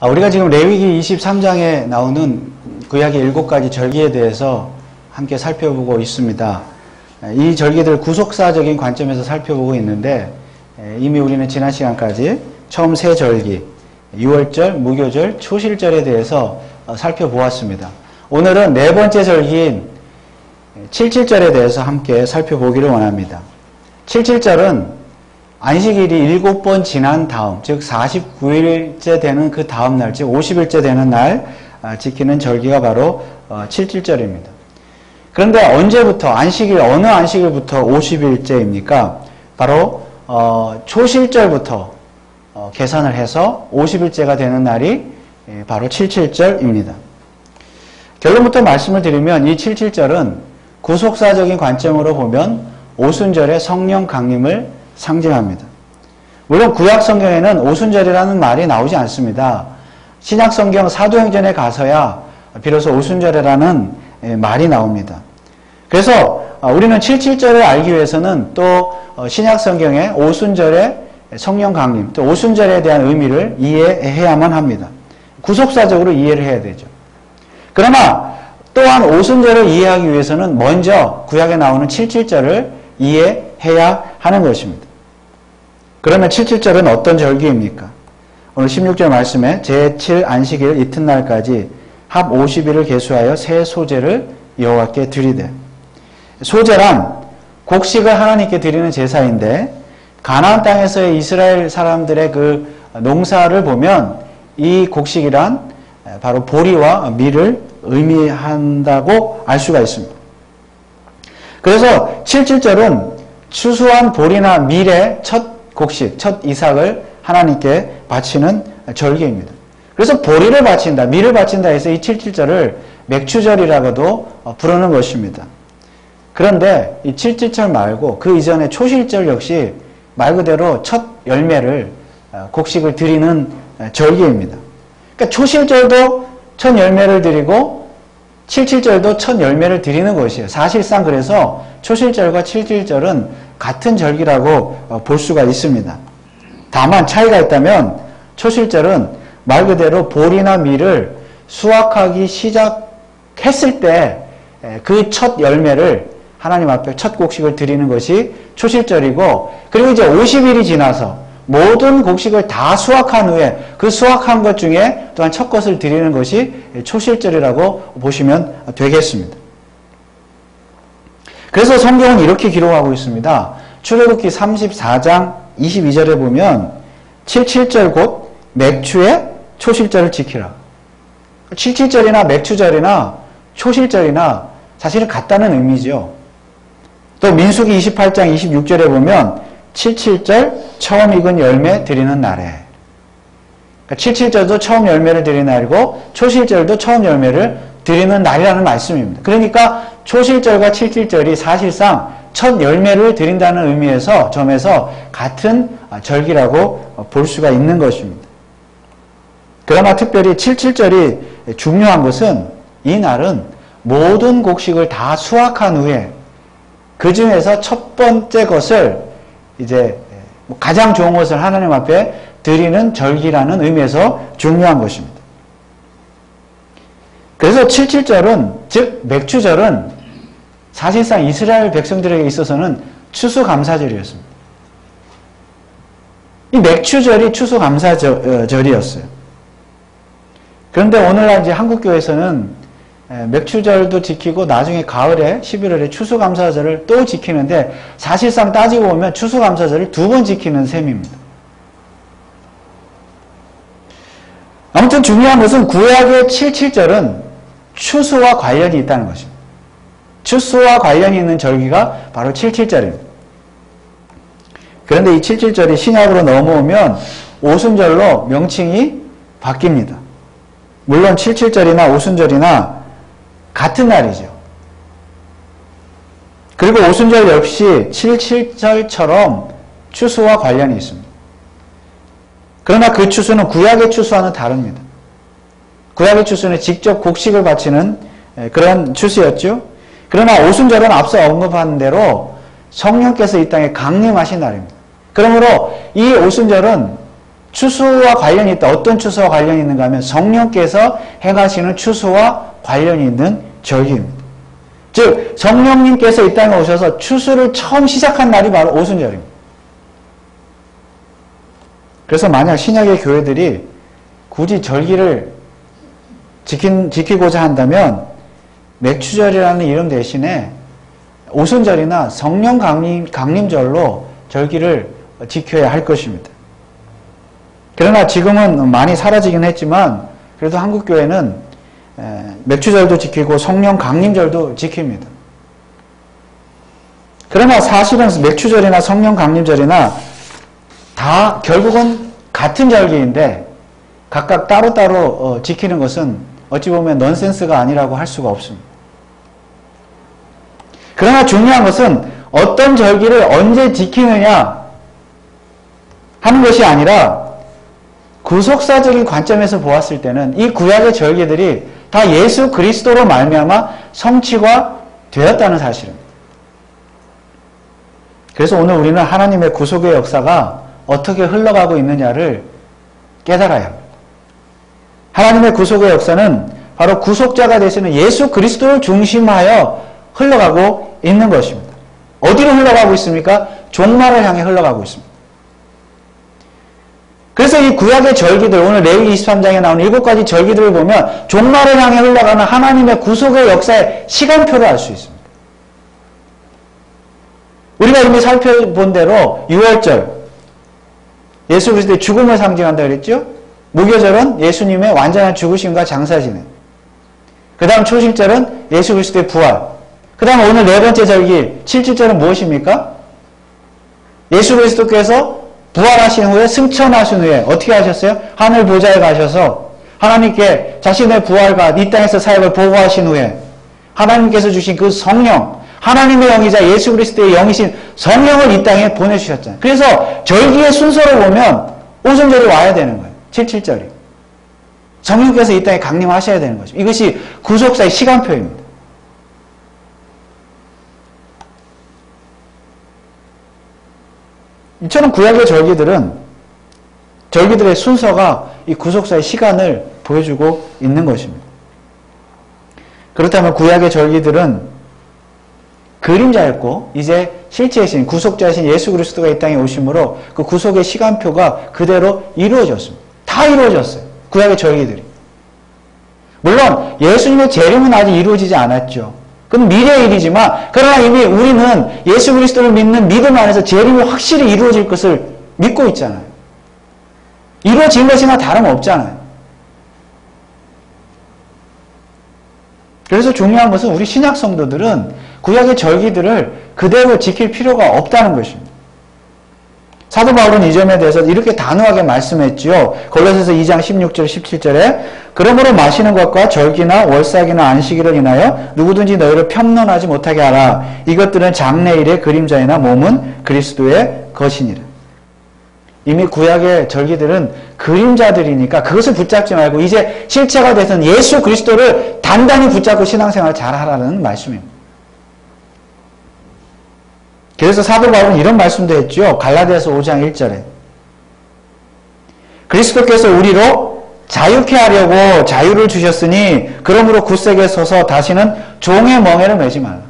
우리가 지금 레위기 23장에 나오는 구약의 7가지 절기에 대해서 함께 살펴보고 있습니다. 이 절기들 구속사적인 관점에서 살펴보고 있는데 이미 우리는 지난 시간까지 처음 세 절기, 유월절, 무교절, 초실절에 대해서 살펴보았습니다. 오늘은 네 번째 절기인 칠칠절에 대해서 함께 살펴보기를 원합니다. 칠칠절은 안식일이 7번 지난 다음, 즉 49일째 되는 그 다음 날, 즉 50일째 되는 날 지키는 절기가 바로 칠칠절입니다. 그런데 언제부터, 어느 안식일부터 50일째입니까? 바로 초실절부터 계산을 해서 50일째가 되는 날이 바로 칠칠절입니다. 결론부터 말씀을 드리면 이 칠칠절은 구속사적인 관점으로 보면 오순절의 성령 강림을 상징합니다. 물론 구약 성경에는 오순절이라는 말이 나오지 않습니다. 신약 성경 사도행전에 가서야 비로소 오순절이라는 말이 나옵니다. 그래서 우리는 칠칠절을 알기 위해서는 또 신약 성경의 오순절의 성령 강림, 또 오순절에 대한 의미를 이해해야만 합니다. 구속사적으로 이해를 해야 되죠. 그러나 또한 오순절을 이해하기 위해서는 먼저 구약에 나오는 칠칠절을 이해해야 하는 것입니다. 그러면 칠칠절은 어떤 절기입니까? 오늘 16절 말씀에 제7 안식일 이튿날까지 합 50일을 계수하여 새 소제를 여호와께 드리되. 소제란 곡식을 하나님께 드리는 제사인데 가나안 땅에서의 이스라엘 사람들의 그 농사를 보면 이 곡식이란 바로 보리와 밀을 의미한다고 알 수가 있습니다. 그래서 칠칠절은 추수한 보리나 밀의 첫 곡식, 첫 이삭을 하나님께 바치는 절기입니다. 그래서 보리를 바친다, 밀을 바친다 해서 이 칠칠절을 맥추절이라고도 부르는 것입니다. 그런데 이 칠칠절 말고 그 이전에 초실절 역시 말 그대로 첫 열매를, 곡식을 드리는 절기입니다. 그러니까 초실절도 첫 열매를 드리고 칠칠절도 첫 열매를 드리는 것이에요. 사실상 그래서 초실절과 칠칠절은 같은 절기라고 볼 수가 있습니다. 다만 차이가 있다면 초실절은 말 그대로 보리나 밀을 수확하기 시작했을 때 그 첫 열매를 하나님 앞에 첫 곡식을 드리는 것이 초실절이고, 그리고 이제 50일이 지나서 모든 곡식을 다 수확한 후에 그 수확한 것 중에 또한 첫 것을 드리는 것이 초실절이라고 보시면 되겠습니다. 그래서 성경은 이렇게 기록하고 있습니다. 출애굽기 34장 22절에 보면 칠칠절 곧 맥추의 초실절을 지키라. 칠칠절이나 맥추절이나 초실절이나 사실은 같다는 의미죠. 또 민수기 28장 26절에 보면 칠칠절 처음 익은 열매 드리는 날에. 그러니까 칠칠절도 처음 열매를 드리는 날이고 초실절도 처음 열매를 드리는 날이라는 말씀입니다. 그러니까 초실절과 칠칠절이 사실상 첫 열매를 드린다는 의미에서 점에서 같은 절기라고 볼 수가 있는 것입니다. 그러나 특별히 칠칠절이 중요한 것은 이 날은 모든 곡식을 다 수확한 후에 그 중에서 첫 번째 것을 이제 가장 좋은 것을 하나님 앞에 드리는 절기라는 의미에서 중요한 것입니다. 그래서 칠칠절은, 즉 맥추절은 사실상 이스라엘 백성들에게 있어서는 추수감사절이었습니다. 이 맥추절이 추수감사절이었어요. 그런데 오늘날 이제 한국교회에서는 맥추절도 지키고 나중에 가을에 11월에 추수감사절을 또 지키는데 사실상 따지고 보면 추수감사절을 2번 지키는 셈입니다. 아무튼 중요한 것은 구약의 칠칠절은 추수와 관련이 있다는 것입니다. 추수와 관련이 있는 절기가 바로 칠칠절입니다. 그런데 이 칠칠절이 신약으로 넘어오면 오순절로 명칭이 바뀝니다. 물론 칠칠절이나 오순절이나 같은 날이죠. 그리고 오순절 역시 칠칠절처럼 추수와 관련이 있습니다. 그러나 그 추수는 구약의 추수와는 다릅니다. 구약의 추수는 직접 곡식을 바치는 그런 추수였죠. 그러나 오순절은 앞서 언급한 대로 성령께서 이 땅에 강림하신 날입니다. 그러므로 이 오순절은 추수와 관련이 있다. 어떤 추수와 관련이 있는가 하면 성령께서 행하시는 추수와 관련이 있는 절기입니다. 즉 성령님께서 이 땅에 오셔서 추수를 처음 시작한 날이 바로 오순절입니다. 그래서 만약 신약의 교회들이 굳이 절기를 지키고자 한다면 맥추절이라는 이름 대신에 오순절이나 성령 강림절로 절기를 지켜야 할 것입니다. 그러나 지금은 많이 사라지긴 했지만 그래도 한국교회는 맥추절도 지키고 성령 강림절도 지킵니다. 그러나 사실은 맥추절이나 성령 강림절이나 다 결국은 같은 절기인데 각각 따로따로 지키는 것은 어찌 보면 넌센스가 아니라고 할 수가 없습니다. 그러나 중요한 것은 어떤 절기를 언제 지키느냐 하는 것이 아니라 구속사적인 관점에서 보았을 때는 이 구약의 절기들이 다 예수 그리스도로 말미암아 성취가 되었다는 사실입니다. 그래서 오늘 우리는 하나님의 구속의 역사가 어떻게 흘러가고 있느냐를 깨달아야 합니다. 하나님의 구속의 역사는 바로 구속자가 되시는 예수 그리스도를 중심하여 흘러가고 있는 것입니다. 어디로 흘러가고 있습니까? 종말을 향해 흘러가고 있습니다. 그래서 이 구약의 절기들, 오늘 레위기 23장에 나오는 7가지 절기들을 보면 종말을 향해 흘러가는 하나님의 구속의 역사의 시간표를 알 수 있습니다. 우리가 이미 살펴본 대로 6월절, 예수 그리스도의 죽음을 상징한다 그랬죠? 무교절은 예수님의 완전한 죽으심과 장사진행. 그 다음 초실절은 예수 그리스도의 부활. 그 다음 오늘 네 번째 절기 7.7절은 무엇입니까? 예수 그리스도께서 부활하신 후에 승천하신 후에 어떻게 하셨어요? 하늘 보좌에 가셔서 하나님께 자신의 부활과 이 땅에서 사역을 보고하신 후에 하나님께서 주신 그 성령, 하나님의 영이자 예수 그리스도의 영이신 성령을 이 땅에 보내주셨잖아요. 그래서 절기의 순서를 보면 오순절이 와야 되는 거예요. 7.7절이. 성령께서 이 땅에 강림하셔야 되는 거죠. 이것이 구속사의 시간표입니다. 이처럼 구약의 절기들의 순서가 이 구속사의 시간을 보여주고 있는 것입니다. 그렇다면 구약의 절기들은 그림자였고 이제 실체이신 구속자이신 예수 그리스도가 이 땅에 오심으로 그 구속의 시간표가 그대로 이루어졌습니다. 다 이루어졌어요. 구약의 절기들이. 물론 예수님의 재림은 아직 이루어지지 않았죠. 그건 미래의 일이지만 그러나 이미 우리는 예수 그리스도를 믿는 믿음 안에서 재림이 확실히 이루어질 것을 믿고 있잖아요. 이루어진 것이나 다름없잖아요. 그래서 중요한 것은 우리 신약 성도들은 구약의 절기들을 그대로 지킬 필요가 없다는 것입니다. 사도 바울은 이 점에 대해서 이렇게 단호하게 말씀했지요. 골로새서 2장 16절 17절에 그러므로 마시는 것과 절기나 월삭이나 안식일을 인하여 누구든지 너희를 편론하지 못하게 하라. 이것들은 장래일의 그림자이나 몸은 그리스도의 것이니라. 이미 구약의 절기들은 그림자들이니까 그것을 붙잡지 말고 이제 실체가 돼서는 예수 그리스도를 단단히 붙잡고 신앙생활을 잘하라는 말씀입니다. 그래서 사도 바울은 이런 말씀도 했죠. 갈라디아서 5장 1절에 그리스도께서 우리로 자유케 하려고 자유를 주셨으니 그러므로 굳세게 서서 다시는 종의 멍에를 매지 말라.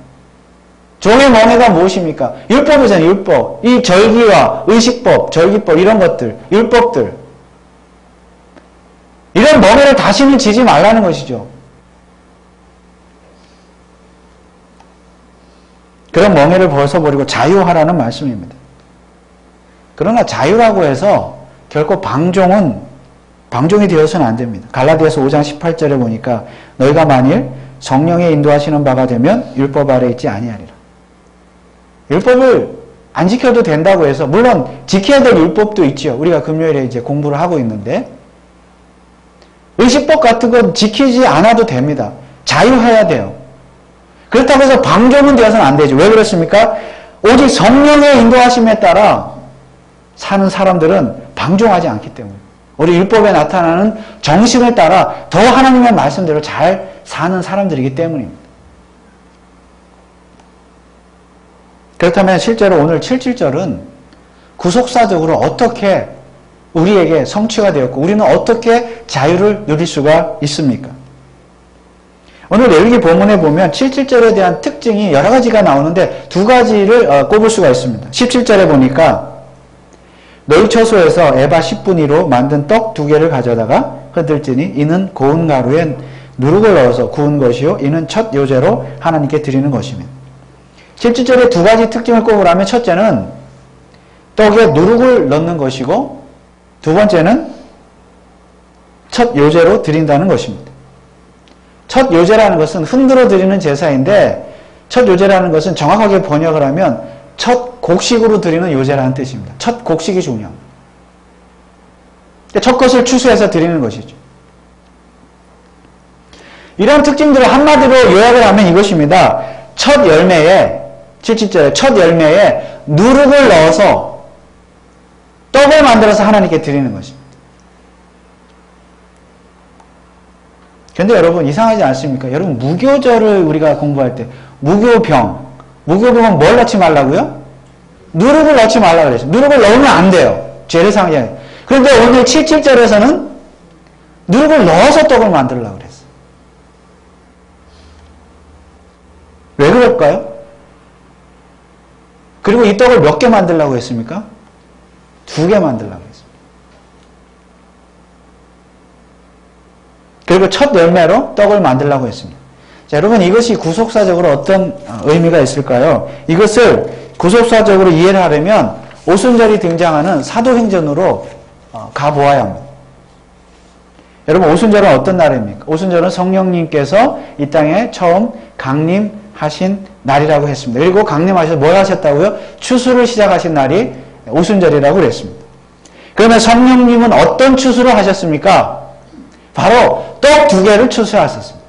종의 멍에가 무엇입니까? 율법이잖아요. 율법. 이 절기와 의식법, 절기법 이런 것들, 율법들 이런 멍에를 다시는 지지 말라는 것이죠. 그런 멍에를 벗어버리고 자유하라는 말씀입니다. 그러나 자유라고 해서 결코 방종이 되어서는 안 됩니다. 갈라디아서 5장 18절에 보니까 너희가 만일 성령의 인도하시는 바가 되면 율법 아래 있지 아니하리라. 율법을 안 지켜도 된다고 해서 물론 지켜야 될 율법도 있죠. 우리가 금요일에 이제 공부를 하고 있는데 의식법 같은 건 지키지 않아도 됩니다. 자유해야 돼요. 그렇다고 해서 방종은 되어서는 안 되죠. 왜 그렇습니까? 오직 성령의 인도하심에 따라 사는 사람들은 방종하지 않기 때문에 우리 율법에 나타나는 정신을 따라 더 하나님의 말씀대로 잘 사는 사람들이기 때문입니다. 그렇다면 실제로 오늘 7.7절은 구속사적으로 어떻게 우리에게 성취가 되었고 우리는 어떻게 자유를 누릴 수가 있습니까? 오늘 레위기 본문에 보면 77절에 대한 특징이 여러 가지가 나오는데 두 가지를 꼽을 수가 있습니다. 17절에 보니까 너희 처소에서 에바 10분위로 만든 떡 2개를 가져다가 흔들지니 이는 고운 가루에 누룩을 넣어서 구운 것이요 이는 첫 요제로 하나님께 드리는 것이며 17절에 두 가지 특징을 꼽으라면 첫째는 떡에 누룩을 넣는 것이고 두 번째는 첫 요제로 드린다는 것입니다. 첫 요제라는 것은 흔들어 드리는 제사인데 첫 요제라는 것은 정확하게 번역을 하면 첫 곡식으로 드리는 요제라는 뜻입니다. 첫 곡식이 중요합니다. 첫 것을 추수해서 드리는 것이죠. 이런 특징들을 한마디로 요약을 하면 이것입니다. 첫 열매에 77절에 첫 열매에 누룩을 넣어서 떡을 만들어서 하나님께 드리는 것입니다. 그런데 여러분 이상하지 않습니까? 여러분 무교절을 우리가 공부할 때 무교병은 뭘 넣지 말라고요? 누룩을 넣지 말라고 그랬어요. 누룩을 넣으면 안 돼요. 죄를 상징해요. 그런데 오늘 77절에서는 누룩을 넣어서 떡을 만들려고 그랬어요. 왜 그럴까요? 그리고 이 떡을 몇 개 만들려고 했습니까? 2개 만들려고 했습니다. 그리고 첫 열매로 떡을 만들려고 했습니다. 자, 여러분 이것이 구속사적으로 어떤 의미가 있을까요? 이것을 구속사적으로 이해를 하려면 오순절이 등장하는 사도행전으로 가보아야 합니다. 여러분 오순절은 어떤 날입니까? 오순절은 성령님께서 이 땅에 처음 강림하신 날이라고 했습니다. 그리고 강림하셔서 뭘 하셨다고요? 추수를 시작하신 날이 오순절이라고 그랬습니다. 그러면 성령님은 어떤 추수를 하셨습니까? 바로 떡 2개를 추수하셨습니다.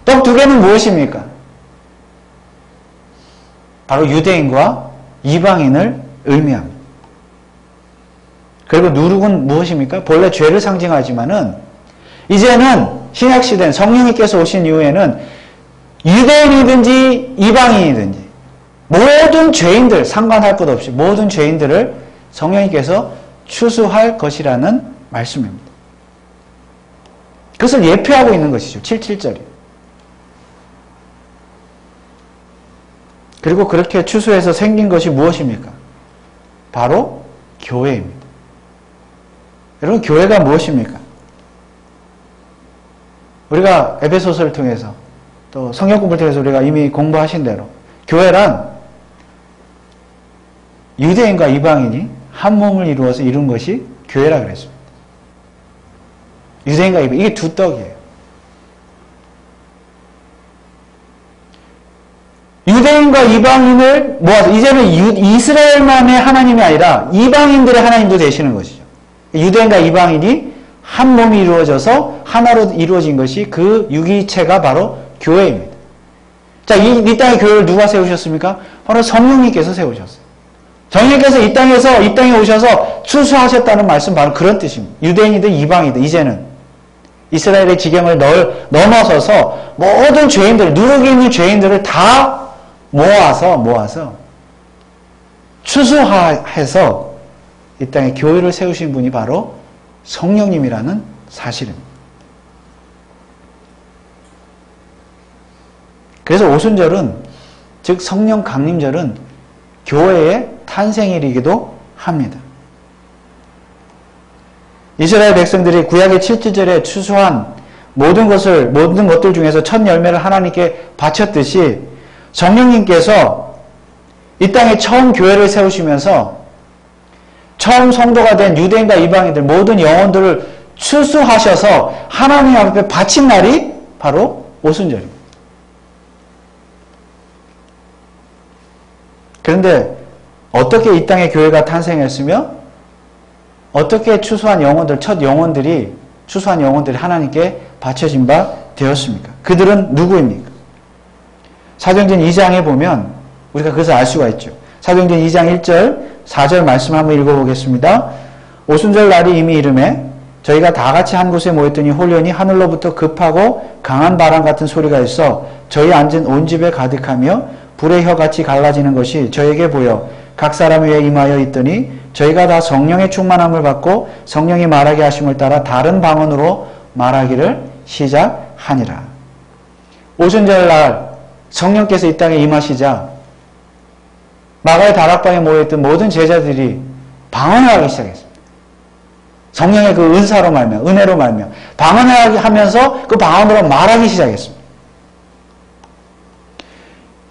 떡 2개는 무엇입니까? 바로 유대인과 이방인을 의미합니다. 그리고 누룩은 무엇입니까? 본래 죄를 상징하지만은 이제는 신약시대는 성령님께서 오신 이후에는 유대인이든지 이방인이든지 모든 죄인들 상관할 것 없이 모든 죄인들을 성령님께서 추수할 것이라는 말씀입니다. 그것을 예표하고 있는 것이죠. 77절이. 그리고 그렇게 추수해서 생긴 것이 무엇입니까? 바로 교회입니다. 여러분 교회가 무엇입니까? 우리가 에베소서를 통해서 또 성경 공부를 통해서 우리가 이미 공부하신 대로 교회란 유대인과 이방인이 한 몸을 이루어서 이룬 것이 교회라 그랬습니다. 유대인과 이방인 이게 두 떡이에요. 유대인과 이방인을 모아서 이제는 이스라엘만의 하나님이 아니라 이방인들의 하나님도 되시는 것이죠. 유대인과 이방인이 한 몸이 이루어져서 하나로 이루어진 것이 그 유기체가 바로 교회입니다. 자, 이 땅의 교회를 누가 세우셨습니까? 바로 성령님께서 세우셨어요. 성령님께서 이 땅에 오셔서 추수하셨다는 말씀 바로 그런 뜻입니다. 유대인이든 이방이든 이제는 이스라엘의 지경을 넘어서서 모든 죄인들, 누룩이 있는 죄인들을 다 모아서 추수해서 이 땅에 교회를 세우신 분이 바로 성령님이라는 사실입니다. 그래서 오순절은 즉 성령 강림절은 교회의 탄생일이기도 합니다. 이스라엘 백성들이 구약의 7절에 추수한 모든 것들 중에서 첫 열매를 하나님께 바쳤듯이 성령님께서 이 땅에 처음 교회를 세우시면서 처음 성도가 된 유대인과 이방인들 모든 영혼들을 추수하셔서 하나님 앞에 바친 날이 바로 오순절입니다. 그런데 어떻게 이 땅에 교회가 탄생했으며 어떻게 추수한 영혼들, 추수한 영혼들이 하나님께 바쳐진 바 되었습니까? 그들은 누구입니까? 사도행전 2장에 보면 우리가 그것을 알 수가 있죠. 사도행전 2장 1절, 4절 말씀 한번 읽어보겠습니다. 오순절 날이 이미 이름에 저희가 다 같이 한 곳에 모였더니 홀연히 하늘로부터 급하고 강한 바람 같은 소리가 있어 저희 앉은 온 집에 가득하며 불의 혀같이 갈라지는 것이 저에게 보여 각 사람 위에 임하여 있더니 저희가 다 성령의 충만함을 받고 성령이 말하게 하심을 따라 다른 방언으로 말하기를 시작하니라. 오순절날 성령께서 이 땅에 임하시자 마가의 다락방에 모여있던 모든 제자들이 방언을 하기 시작했습니다. 성령의 그 은사로 말며 은혜로 말며 방언을 하면서 그 방언으로 말하기 시작했습니다.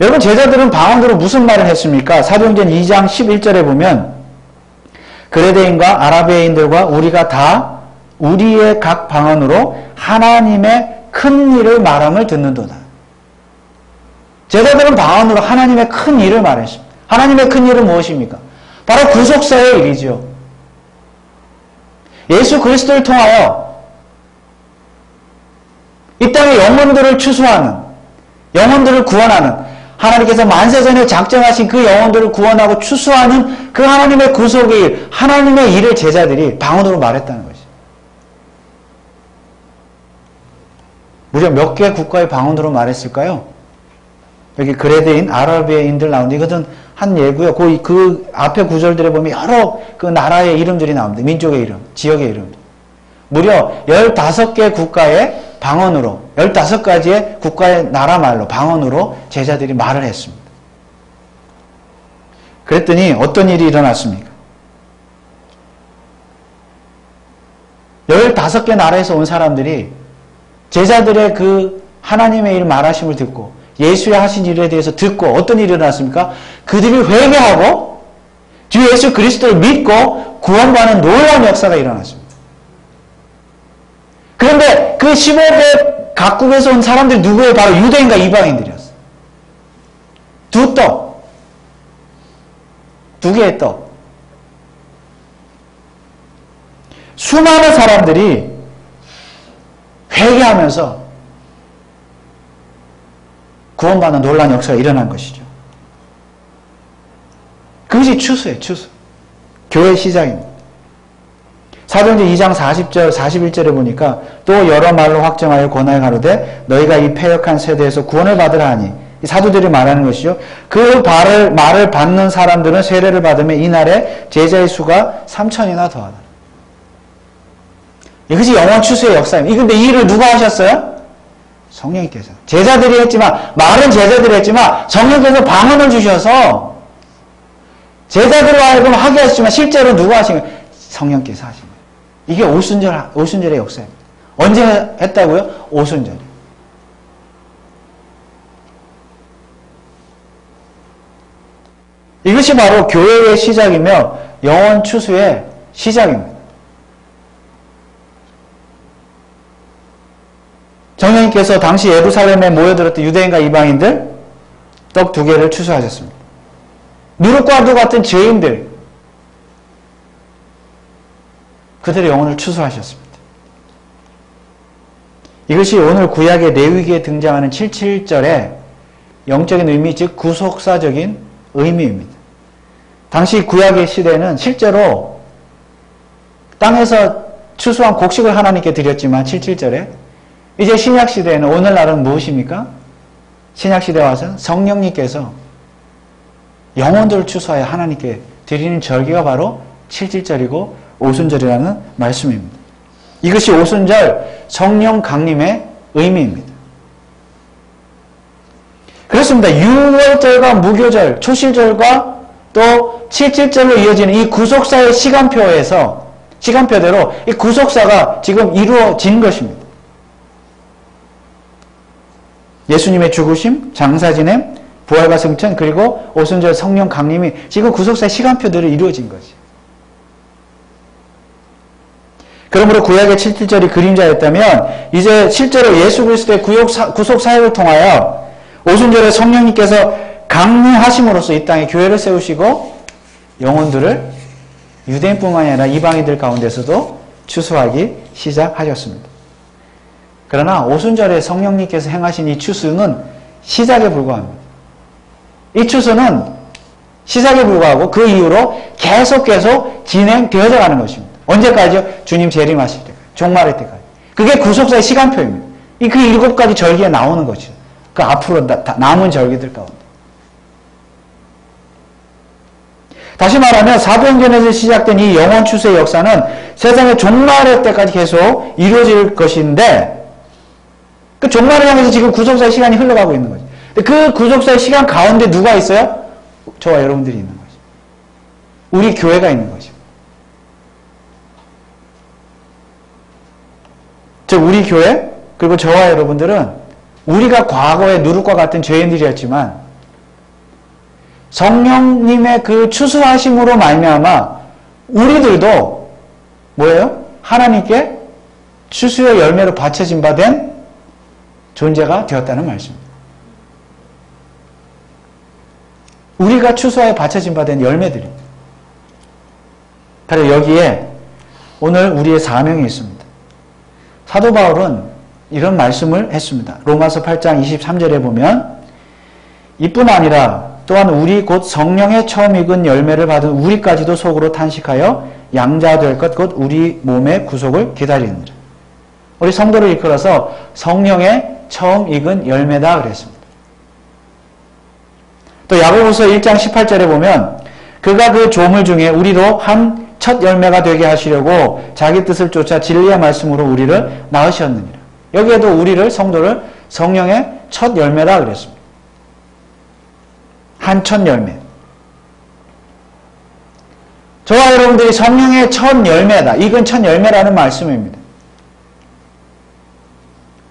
여러분, 제자들은 방언으로 무슨 말을 했습니까? 사도행전 2장 11절에 보면 그레데인과 아라비아인들과 우리가 다 우리의 각 방언으로 하나님의 큰 일을 말함을 듣는도다. 제자들은 방언으로 하나님의 큰 일을 말했습니다. 하나님의 큰 일은 무엇입니까? 바로 구속사의 일이죠. 예수 그리스도를 통하여 이 땅의 영혼들을 추수하는, 영혼들을 구원하는, 하나님께서 만세전에 작정하신 그 영혼들을 구원하고 추수하는 그 하나님의 구속의 일, 하나님의 일을 제자들이 방언으로 말했다는 것이죠. 무려 몇 개 국가의 방언으로 말했을까요? 여기 그레데인, 아라비아인들 나오는데 이것은 한 예고요. 그 앞에 구절들에 보면 여러 그 나라의 이름들이 나옵니다. 민족의 이름, 지역의 이름. 무려 15개 국가의 방언으로, 15가지의 국가의 나라 말로, 방언으로 제자들이 말을 했습니다. 그랬더니 어떤 일이 일어났습니까? 15개 나라에서 온 사람들이 제자들의 그 하나님의 일 말하심을 듣고 예수의 하신 일에 대해서 듣고 어떤 일이 일어났습니까? 그들이 회개하고 주 예수 그리스도를 믿고 구원받는 놀라운 역사가 일어났습니다. 그런데 그 15개 각국에서 온 사람들이 누구예요? 바로 유대인과 이방인들이었어요. 두 떡. 두 개의 떡. 수많은 사람들이 회개하면서 구원받는 놀라운 역사가 일어난 것이죠. 그것이 추수예요, 추수. 교회의 시작입니다. 사도행전 2장 40절, 41절에 보니까 또 여러 말로 확정하여 권하여 가로되 너희가 이 패역한 세대에서 구원을 받으라 하니 이 사도들이 말하는 것이죠. 그 말을 받는 사람들은 세례를 받으며 이날에 제자의 수가 3,000이나 더하다. 이것이 영원 추수의 역사입니다. 근데 이 일을 누가 하셨어요? 성령님께서. 제자들이 했지만, 말은 제자들이 했지만 성령께서 방언을 주셔서 제자들로 하여금 하게 하시지만 실제로 누가 하신 거예요? 성령께서 하신 거예요. 이게 오순절의 역사입니다. 언제 했다고요? 오순절. 이것이 바로 교회의 시작이며 영원 추수의 시작입니다. 성령님께서 당시 예루살렘에 모여들었던 유대인과 이방인들 떡 2개를 추수하셨습니다. 누룩과도 같은 죄인들 그들의 영혼을 추수하셨습니다. 이것이 오늘 구약의 레위기에 등장하는 77절의 영적인 의미, 즉 구속사적인 의미입니다. 당시 구약의 시대는 실제로 땅에서 추수한 곡식을 하나님께 드렸지만 77절에 이제 신약시대에는 오늘날은 무엇입니까? 신약시대에 와서 성령님께서 영혼들을 추수하여 하나님께 드리는 절기가 바로 77절이고 오순절이라는 말씀입니다. 이것이 오순절 성령 강림의 의미입니다. 그렇습니다. 6월절과 무교절, 초실절과 또 77절로 이어지는 이 구속사의 시간표대로 이 구속사가 지금 이루어진 것입니다. 예수님의 죽으심, 장사지냄, 부활과 승천, 그리고 오순절 성령 강림이 지금 구속사의 시간표대로 이루어진 거지. 그러므로 구약의 77절이 그림자였다면 이제 실제로 예수 그리스도의 구속 사역을 통하여 오순절에 성령님께서 강림하심으로써 이 땅에 교회를 세우시고 영혼들을 유대인뿐만 아니라 이방인들 가운데서도 추수하기 시작하셨습니다. 그러나 오순절에 성령님께서 행하신 이 추수는 시작에 불과합니다. 이 추수는 시작에 불과하고 그 이후로 계속 진행되어져 가는 것입니다. 언제까지요? 주님 재림하실 때까지, 종말할 때까지. 그게 구속사의 시간표입니다. 그 7가지 절기에 나오는 것이죠. 그 앞으로 남은 절기들 가운데. 다시 말하면 사도행전에서 시작된 이 영원 추수의 역사는 세상의 종말의 때까지 계속 이루어질 것인데 그 종말을 향해서 지금 구속사의 시간이 흘러가고 있는 거죠. 그 구속사의 시간 가운데 누가 있어요? 저와 여러분들이 있는 거죠. 우리 교회가 있는 거죠. 즉 우리 교회 그리고 저와 여러분들은 우리가 과거에 누룩과 같은 죄인들이었지만 성령님의 그 추수하심으로 말미암아 우리들도 뭐예요? 하나님께 추수의 열매로 바쳐진 바 된 존재가 되었다는 말씀입니다. 우리가 추수하여 바쳐진 바 된 열매들입니다. 바로 여기에 오늘 우리의 사명이 있습니다. 사도 바울은 이런 말씀을 했습니다. 로마서 8장 23절에 보면 이뿐 아니라 또한 우리 곧 성령의 처음 익은 열매를 받은 우리까지도 속으로 탄식하여 양자될 것 곧 우리 몸의 구속을 기다리느니라. 우리 성도를 이끌어서 성령의 처음 익은 열매다 그랬습니다. 또 야고보서 1장 18절에 보면 그가 그 조물 중에 우리로 한 첫 열매가 되게 하시려고 자기 뜻을 쫓아 진리의 말씀으로 우리를 낳으셨느니라. 여기에도 우리를 성도를 성령의 첫 열매다 그랬습니다. 한 첫 열매. 저와 여러분들이 성령의 첫 열매다. 익은 첫 열매라는 말씀입니다.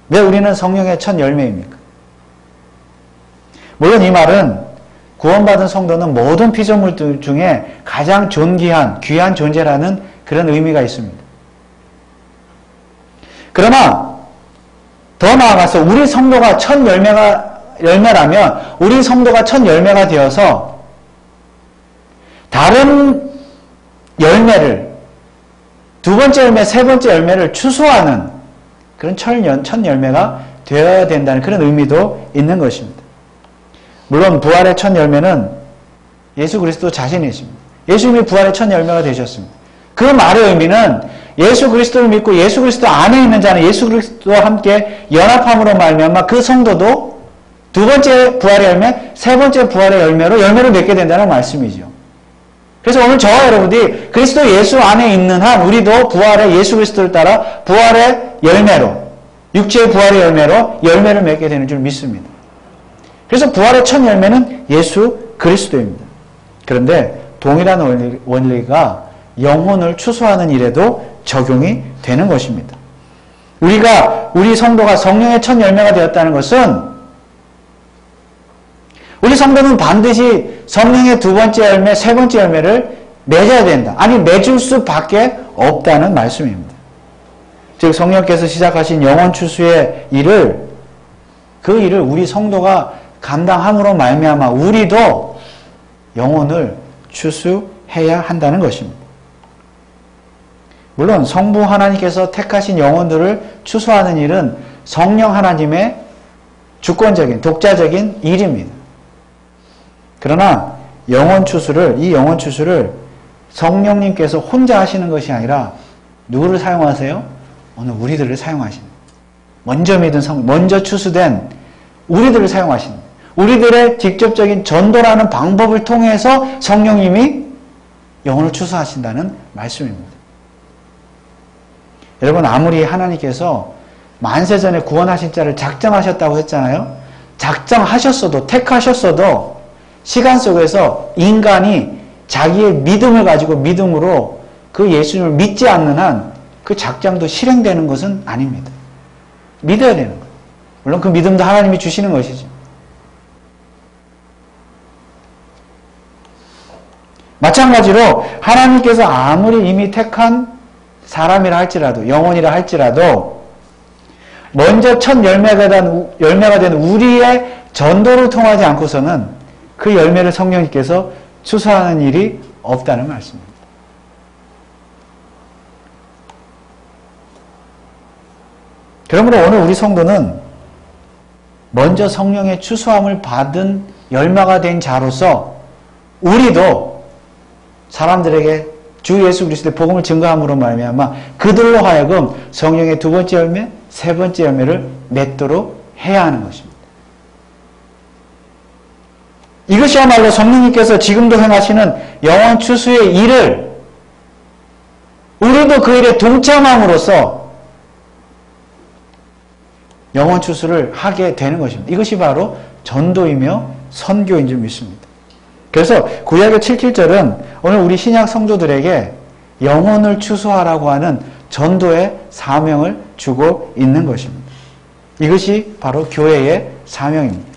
왜 우리는 성령의 첫 열매입니까? 물론 이 말은 구원받은 성도는 모든 피조물들 중에 가장 존귀한, 귀한 존재라는 그런 의미가 있습니다. 그러나 더 나아가서 우리 성도가 첫 열매라면 우리 성도가 첫 열매가 되어서 다른 열매를 두 번째 열매, 세 번째 열매를 추수하는 그런 첫 열매가 되어야 된다는 그런 의미도 있는 것입니다. 물론 부활의 첫 열매는 예수 그리스도 자신이십니다. 예수님이 부활의 첫 열매가 되셨습니다. 그 말의 의미는 예수 그리스도를 믿고 예수 그리스도 안에 있는 자는 예수 그리스도와 함께 연합함으로 말미암아 그 성도도 두 번째 부활의 열매, 세 번째 부활의 열매로 열매를 맺게 된다는 말씀이죠. 그래서 오늘 저와 여러분들이 그리스도 예수 안에 있는 한 우리도 부활의 예수 그리스도를 따라 부활의 열매로, 육체의 부활의 열매로 열매를 맺게 되는 줄 믿습니다. 그래서 부활의 첫 열매는 예수 그리스도입니다. 그런데 동일한 원리가 영혼을 추수하는 일에도 적용이 되는 것입니다. 우리 성도가 성령의 첫 열매가 되었다는 것은 우리 성도는 반드시 성령의 두 번째 열매, 세 번째 열매를 맺어야 된다. 아니 맺을 수밖에 없다는 말씀입니다. 즉 성령께서 시작하신 영혼 추수의 일을 그 일을 우리 성도가 감당함으로 말미암아 우리도 영혼을 추수해야 한다는 것입니다. 물론 성부 하나님께서 택하신 영혼들을 추수하는 일은 성령 하나님의 주권적인 독자적인 일입니다. 그러나 이 영혼 추수를 성령님께서 혼자 하시는 것이 아니라 누구를 사용하세요? 오늘 우리들을 사용하시는 먼저 추수된 우리들을 사용하시는 우리들의 직접적인 전도라는 방법을 통해서 성령님이 영혼을 추수하신다는 말씀입니다. 여러분 아무리 하나님께서 만세전에 구원하신 자를 작정하셨다고 했잖아요. 작정하셨어도 택하셨어도 시간 속에서 인간이 자기의 믿음을 가지고 믿음으로 그 예수님을 믿지 않는 한 그 작정도 실행되는 것은 아닙니다. 믿어야 되는 거예요. 물론 그 믿음도 하나님이 주시는 것이죠. 마찬가지로 하나님께서 아무리 이미 택한 사람이라 할지라도 영혼이라 할지라도 먼저 첫 열매가 된 우리의 전도를 통하지 않고서는 그 열매를 성령님께서 추수하는 일이 없다는 말씀입니다. 그러므로 오늘 우리 성도는 먼저 성령의 추수함을 받은 열매가 된 자로서 우리도 사람들에게 주 예수 그리스도의 복음을 증거함으로 말미암아 그들로 하여금 성령의 두 번째 열매, 세 번째 열매를 맺도록 해야 하는 것입니다. 이것이야말로 성령님께서 지금도 행하시는 영원 추수의 일을 우리도 그 일에 동참함으로써 영원 추수를 하게 되는 것입니다. 이것이 바로 전도이며 선교인 줄 믿습니다. 그래서 구약의 7절은 오늘 우리 신약 성도들에게 영혼을 추수하라고 하는 전도의 사명을 주고 있는 것입니다. 이것이 바로 교회의 사명입니다.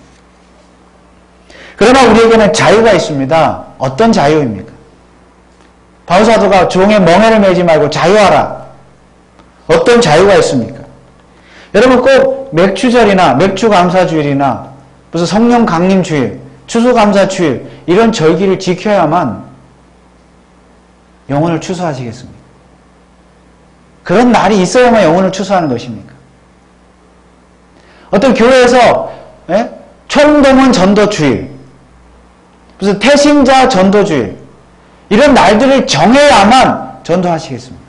그러나 우리에게는 자유가 있습니다. 어떤 자유입니까? 바울사도가 종의 멍에를 매지 말고 자유하라. 어떤 자유가 있습니까? 여러분 꼭 맥주절이나 맥주감사주일이나 무슨 성령 강림주일, 추수감사주일 이런 절기를 지켜야만 영혼을 추수하시겠습니까? 그런 날이 있어야만 영혼을 추수하는 것입니까? 어떤 교회에서 총동원 전도주일, 무슨 태신자 전도주일 이런 날들을 정해야만 전도하시겠습니까?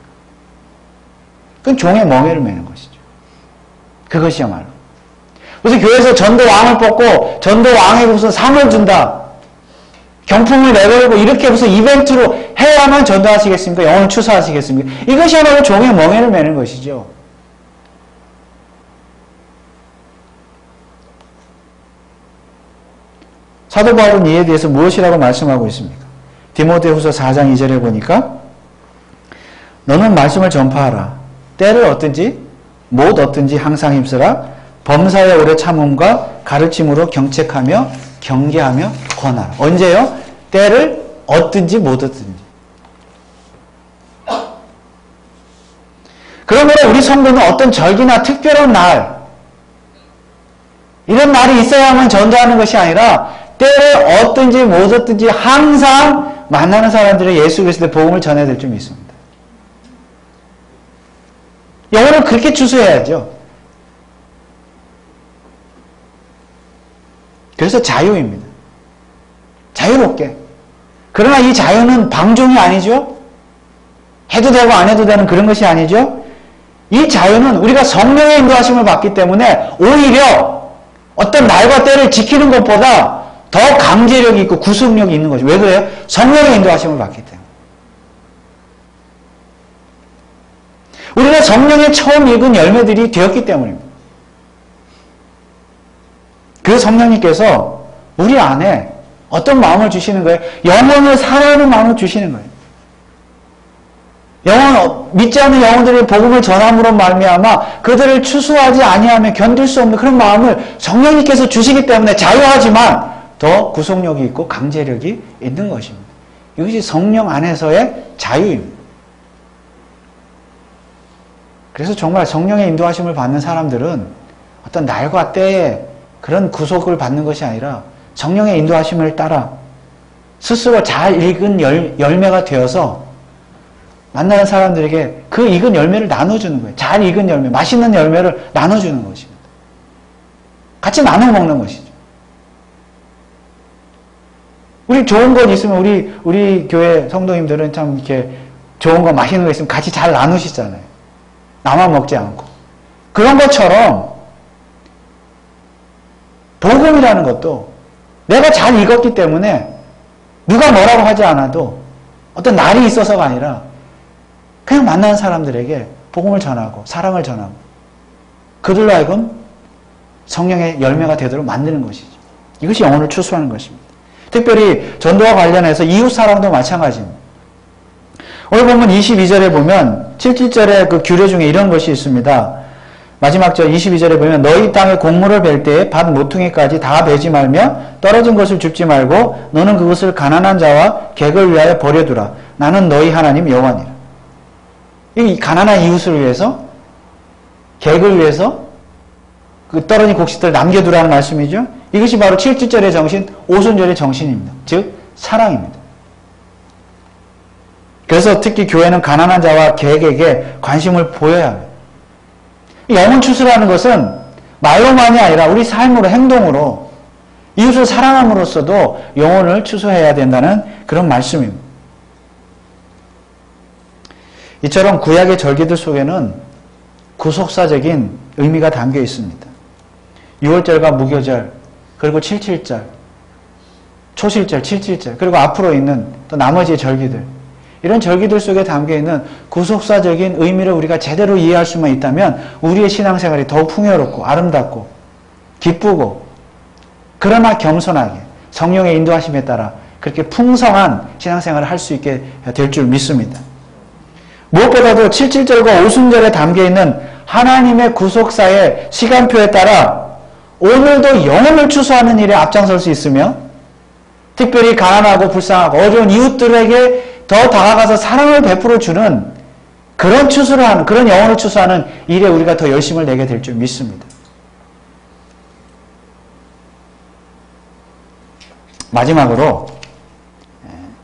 그건 종의 멍에를 매는 것이죠. 그것이야말로. 무슨 교회에서 전도왕을 뽑고 전도왕에게 무슨 상을 준다. 경품을 내걸고 이렇게 무슨 이벤트로 해야만 전도하시겠습니까? 영혼을 추수하시겠습니까? 이것이야말로 종의 멍에를 매는 것이죠. 사도 바울은 이에 대해서 무엇이라고 말씀하고 있습니까? 디모데후서 4장 2절에 보니까 너는 말씀을 전파하라. 때를 얻든지 못 얻든지 항상 힘쓰라. 범사에 오래 참음과 가르침으로 경책하며 경계하며 권하라. 언제요? 때를 얻든지 못 얻든지. 그러므로 우리 성도는 어떤 절기나 특별한 날, 이런 날이 있어야만 전도하는 것이 아니라 때를 얻든지 못 얻든지 항상 만나는 사람들의 예수 그리스도의 복음을 전해야 될 줄 믿습니다. 영혼을 그렇게 추수해야죠. 그래서 자유입니다. 자유롭게. 그러나 이 자유는 방종이 아니죠. 해도 되고 안 해도 되는 그런 것이 아니죠. 이 자유는 우리가 성령의 인도하심을 받기 때문에 오히려 어떤 날과 때를 지키는 것보다 더 강제력이 있고 구속력이 있는 거죠. 왜 그래요? 성령의 인도하심을 받기 때문에. 우리가 성령의 처음 익은 열매들이 되었기 때문입니다. 그 성령님께서 우리 안에 어떤 마음을 주시는 거예요? 영혼을 사랑하는 마음을 주시는 거예요. 믿지 않는 영혼들의 복음을 전함으로 말미암아 그들을 추수하지 아니하며 견딜 수 없는 그런 마음을 성령님께서 주시기 때문에 자유하지만 더 구속력이 있고 강제력이 있는 것입니다. 이것이 성령 안에서의 자유입니다. 그래서 정말 성령의 인도하심을 받는 사람들은 어떤 날과 때에 그런 구속을 받는 것이 아니라 성령의 인도하심을 따라 스스로 잘 익은 열매가 되어서 만나는 사람들에게 그 익은 열매를 나눠주는 거예요. 잘 익은 열매, 맛있는 열매를 나눠주는 것입니다. 같이 나눠 먹는 것이죠. 우리 좋은 것 있으면 우리 교회 성도님들은 참 이렇게 좋은 거 맛있는 거 있으면 같이 잘 나누시잖아요. 나만 먹지 않고. 그런 것처럼 복음이라는 것도 내가 잘 익었기 때문에 누가 뭐라고 하지 않아도 어떤 날이 있어서가 아니라 그냥 만나는 사람들에게 복음을 전하고 사랑을 전하고 그들로 하여금 성령의 열매가 되도록 만드는 것이죠. 이것이 영혼을 추수하는 것입니다. 특별히 전도와 관련해서 이웃사랑도 마찬가지입니다. 오늘 본문 22절에 보면 7절의 그 규례 중에 이런 것이 있습니다. 마지막 절 22절에 보면 너희 땅에 곡물을 벨 때에 밭 모퉁이까지 다 베지 말며 떨어진 것을 줍지 말고 너는 그것을 가난한 자와 객을 위하여 버려두라. 나는 너희 하나님 여호와니라. 이 가난한 이웃을 위해서 객을 위해서 그 떨어진 곡식들을 남겨두라는 말씀이죠. 이것이 바로 7절의 정신, 오순절의 정신입니다. 즉 사랑입니다. 그래서 특히 교회는 가난한 자와 객에게 관심을 보여야 합니다. 영혼 추수라는 것은 말로만이 아니라 우리 삶으로 행동으로 이웃을 사랑함으로써도 영혼을 추수해야 된다는 그런 말씀입니다. 이처럼 구약의 절기들 속에는 구속사적인 의미가 담겨 있습니다. 6월절과 무교절 그리고 7.7절 초실절, 칠칠절, 그리고 앞으로 있는 또 나머지 절기들, 이런 절기들 속에 담겨있는 구속사적인 의미를 우리가 제대로 이해할 수만 있다면 우리의 신앙생활이 더욱 풍요롭고 아름답고 기쁘고, 그러나 겸손하게 성령의 인도하심에 따라 그렇게 풍성한 신앙생활을 할 수 있게 될 줄 믿습니다. 무엇보다도 칠칠절과 오순절에 담겨있는 하나님의 구속사의 시간표에 따라 오늘도 영혼을 추수하는 일에 앞장설 수 있으며, 특별히 가난하고 불쌍하고 어려운 이웃들에게 더 다가가서 사랑을 베풀어 주는 그런 추수를 하는, 그런 영혼을 추수하는 일에 우리가 더 열심을 내게 될 줄 믿습니다. 마지막으로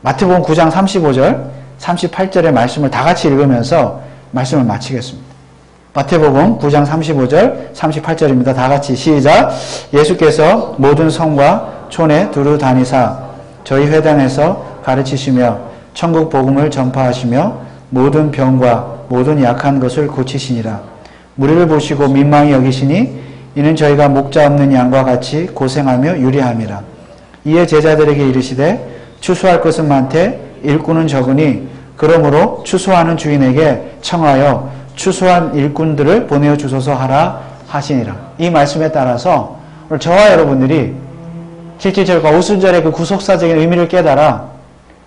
마태복음 9장 35절, 38절의 말씀을 다 같이 읽으면서 말씀을 마치겠습니다. 마태복음 9장 35절, 38절입니다. 다 같이 시작. 예수께서 모든 성과 촌에 두루 다니사 저희 회당에서 가르치시며 천국 복음을 전파하시며 모든 병과 모든 약한 것을 고치시니라. 무리를 보시고 민망히 여기시니 이는 저희가 목자 없는 양과 같이 고생하며 유리함이라. 이에 제자들에게 이르시되 추수할 것은 많되 일꾼은 적으니 그러므로 추수하는 주인에게 청하여 추수한 일꾼들을 보내어 주소서 하라 하시니라. 이 말씀에 따라서 오늘 저와 여러분들이 칠칠절과 오순절의 그 구속사적인 의미를 깨달아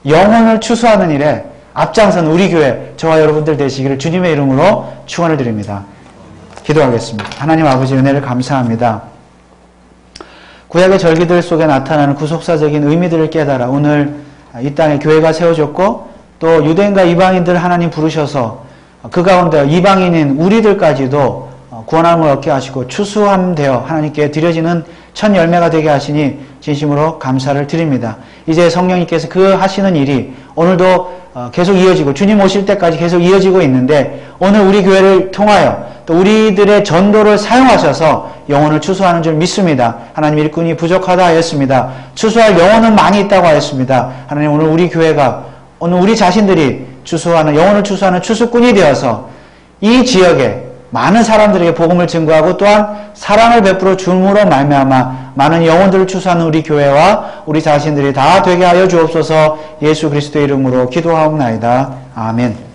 영혼을 추수하는 일에 앞장선 우리 교회, 저와 여러분들 되시기를 주님의 이름으로 축원을 드립니다. 기도하겠습니다. 하나님 아버지 은혜를 감사합니다. 구약의 절기들 속에 나타나는 구속사적인 의미들을 깨달아 오늘 이 땅에 교회가 세워졌고, 또 유대인과 이방인들 하나님 부르셔서 그 가운데 이방인인 우리들까지도 구원함을 얻게 하시고 추수함되어 하나님께 드려지는 첫 열매가 되게 하시니 진심으로 감사를 드립니다. 이제 성령님께서 그 하시는 일이 오늘도 계속 이어지고 주님 오실 때까지 계속 이어지고 있는데, 오늘 우리 교회를 통하여 또 우리들의 전도를 사용하셔서 영혼을 추수하는 줄 믿습니다. 하나님 일꾼이 부족하다 하였습니다. 추수할 영혼은 많이 있다고 하였습니다. 하나님 오늘 우리 교회가, 오늘 우리 자신들이 추수하는, 영혼을 추수하는 추수꾼이 되어서 이 지역에 많은 사람들에게 복음을 증거하고 또한 사랑을 베풀어 줌으로 말미암아 많은 영혼들을 추수하는 우리 교회와 우리 자신들이 다 되게 하여 주옵소서. 예수 그리스도의 이름으로 기도하옵나이다. 아멘.